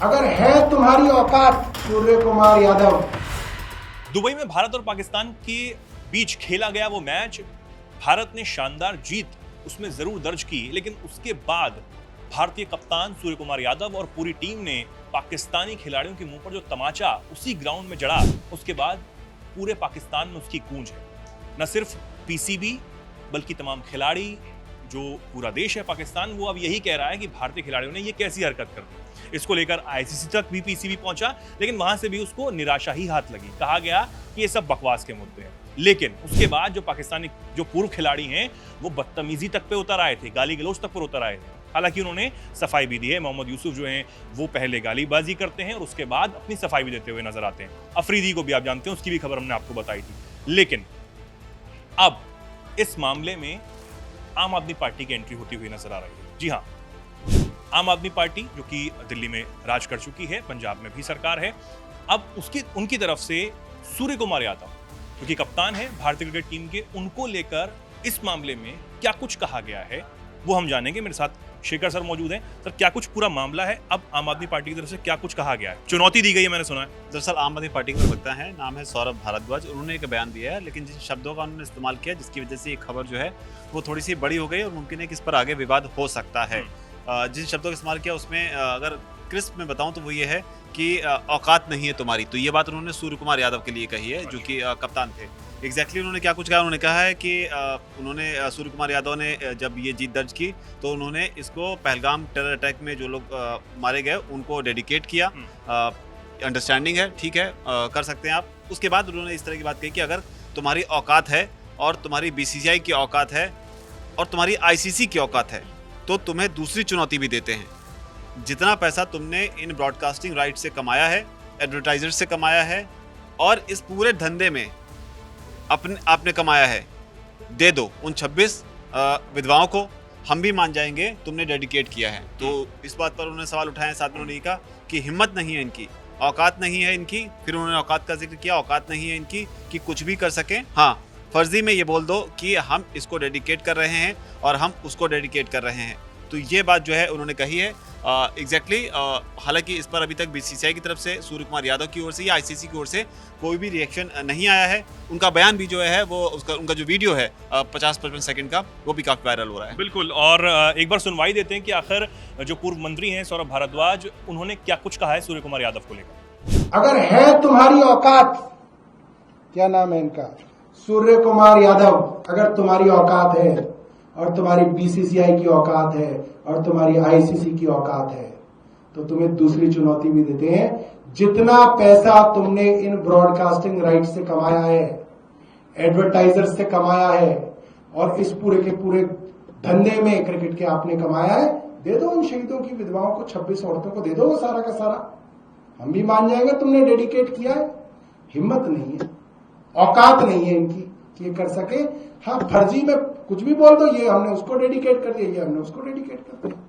अगर है तुम्हारी औकात सूर्य कुमार यादव। दुबई में भारत और पाकिस्तान के बीच खेला गया वो मैच, भारत ने शानदार जीत उसमें जरूर दर्ज की, लेकिन उसके बाद भारतीय कप्तान सूर्य कुमार यादव और पूरी टीम ने पाकिस्तानी खिलाड़ियों के मुंह पर जो तमाचा उसी ग्राउंड में जड़ा, उसके बाद पूरे पाकिस्तान में उसकी गूंज है। न सिर्फ पीसीबी बल्कि तमाम खिलाड़ी, जो पूरा देश है पाकिस्तान, वो अब यही कह रहा है कि भारतीय खिलाड़ियों ने ये कैसी हरकत कर दी। इसको लेकर आईसीसी तक भी पीसीबी पहुंचा, लेकिन वहां से भी उसको निराशा ही हाथ लगी। कहा गया कि ये सब बकवास के मुद्दे हैं। लेकिन उसके बाद जो पाकिस्तानी जो पूर्व खिलाड़ी हैं वो बदतमीजी तक पे उतर आए थे, गाली गलौज तक पर उतर आए थे। हालांकि उन्होंने सफाई भी दी है। मोहम्मद यूसुफ जो हैं वो पहले गालीबाजी करते हैं और उसके बाद अपनी सफाई भी देते हुए नजर आते हैं। अफरीदी को भी आप जानते हैं, उसकी भी खबर हमने आपको बताई थी। लेकिन अब इस मामले में आम आदमी पार्टी की एंट्री होती हुई नजर आ रही है। जी हाँ, आम आदमी पार्टी जो कि दिल्ली में राज कर चुकी है, पंजाब में भी सरकार है, अब उनकी तरफ से सूर्य कुमार यादव जो कि कप्तान है भारतीय क्रिकेट टीम के, उनको लेकर इस मामले में क्या कुछ कहा गया है वो हम जानेंगे। मेरे साथ शेखर सर मौजूद हैं। सर, क्या कुछ पूरा मामला है? अब आम आदमी पार्टी की तरफ से क्या कुछ कहा गया है? चुनौती दी गई है, मैंने सुना है। दरअसल आम आदमी पार्टी का प्रवक्ता है, नाम है सौरभ भारद्वाज। उन्होंने एक बयान दिया है, लेकिन जिन शब्दों का उन्होंने इस्तेमाल किया जिसकी वजह से ये खबर जो है वो थोड़ी सी बड़ी हो गई और मुमकिन है कि इस पर आगे विवाद हो सकता है। जिन शब्दों का इस्तेमाल किया उसमें अगर क्रिस्प में बताऊं तो वो ये है कि औकात नहीं है तुम्हारी। तो ये बात उन्होंने सूर्य कुमार यादव के लिए कही है, जो कि कप्तान थे। एग्जैक्टली उन्होंने क्या कुछ कहा, उन्होंने कहा है कि उन्होंने सूर्य कुमार यादव ने जब ये जीत दर्ज की तो उन्होंने इसको पहलगाम टेरर अटैक में जो लोग मारे गए उनको डेडिकेट किया। अंडरस्टैंडिंग है, ठीक है, कर सकते हैं आप। उसके बाद उन्होंने इस तरह की बात कही कि अगर तुम्हारी औकात है और तुम्हारी बीसीसीआई की औकात है और तुम्हारी आईसीसी की औकात है तो तुम्हें दूसरी चुनौती भी देते हैं। जितना पैसा तुमने इन ब्रॉडकास्टिंग राइट से कमाया है, एडवर्टाइजर से कमाया है और इस पूरे धंधे में आपने कमाया है, दे दो उन 26 विधवाओं को, हम भी मान जाएंगे तुमने डेडिकेट किया है। तो इस बात पर उन्होंने सवाल उठाए। साथ में उन्होंने कहा कि हिम्मत नहीं है इनकी, औकात नहीं है इनकी। फिर उन्होंने औकात का जिक्र किया, औकात नहीं है इनकी कि कुछ भी कर सकें। हाँ, फर्जी में ये बोल दो कि हम इसको डेडिकेट कर रहे हैं और हम उसको डेडिकेट कर रहे हैं। तो ये बात जो है उन्होंने कही है एग्जैक्टली। हालांकि इस पर अभी तक बीसीसीआई की तरफ से सूर्य कुमार यादव की ओर से या आईसीसी की ओर से कोई भी रिएक्शन नहीं आया है। उनका बयान भी जो है वो उनका जो वीडियो है 50-55 सेकंड का, वो भी काफी वायरल हो रहा है। बिल्कुल, और एक बार सुनवाई देते हैं कि आखिर जो पूर्व मंत्री हैं सौरभ भारद्वाज, उन्होंने क्या कुछ कहा है सूर्य कुमार यादव को लेकर। अगर है तुम्हारी औकात, क्या नाम है इनका, सूर्य कुमार यादव, अगर तुम्हारी औकात है और तुम्हारी बीसीसीआई की औकात है और तुम्हारी आईसीसी की औकात है तो तुम्हें दूसरी चुनौती भी देते हैं। जितना पैसा तुमने इन ब्रॉडकास्टिंग राइट से कमाया है, एडवर्टाइजर से कमाया है और इस पूरे के पूरे धंधे में क्रिकेट के आपने कमाया है, दे दो उन शहीदों की विधवाओं को, 26 औरतों को दे दो वो सारा का सारा। हम भी मान जाएंगे तुमने डेडिकेट किया है। हिम्मत नहीं है, औकात नहीं है इनकी कि ये कर सके। हाँ, फर्जी में कुछ भी बोल दो, ये हमने उसको डेडिकेट कर दिया, ये हमने उसको डेडिकेट कर दिया।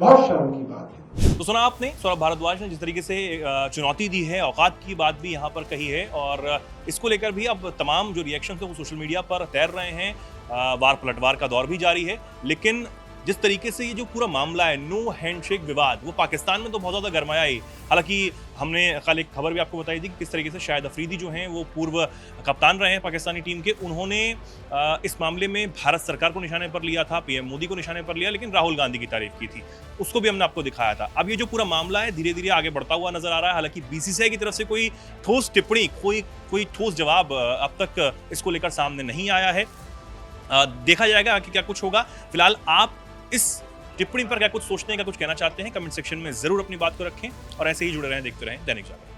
बहुत शर्म की बात है। तो सुना आपने सौरभ भारद्वाज ने जिस तरीके से चुनौती दी है, औकात की बात भी यहाँ पर कही है, और इसको लेकर भी अब तमाम जो रिएक्शन है वो सोशल मीडिया पर तैर रहे हैं। वार पलटवार का दौर भी जारी है। लेकिन जिस तरीके से ये जो पूरा मामला है, नो हैंडशेक विवाद, वो पाकिस्तान में तो बहुत ज़्यादा गर्माया ही। हालांकि हमने कल एक खबर भी आपको बताई थी कि किस तरीके से शाहिद अफरीदी जो हैं वो पूर्व कप्तान रहे हैं पाकिस्तानी टीम के, उन्होंने इस मामले में भारत सरकार को निशाने पर लिया था, पीएम मोदी को निशाने पर लिया, लेकिन राहुल गांधी की तारीफ की थी। उसको भी हमने आपको दिखाया था। अब ये जो पूरा मामला है धीरे धीरे आगे बढ़ता हुआ नजर आ रहा है। हालांकि बीसीसीआई की तरफ से कोई ठोस टिप्पणी, कोई ठोस जवाब अब तक इसको लेकर सामने नहीं आया है। देखा जाएगा कि क्या कुछ होगा। फिलहाल आप इस टिप्पणी पर क्या कुछ सोचते हैं, क्या कुछ कहना चाहते हैं, कमेंट सेक्शन में जरूर अपनी बात को रखें और ऐसे ही जुड़े रहें, देखते रहें दैनिक जागरण।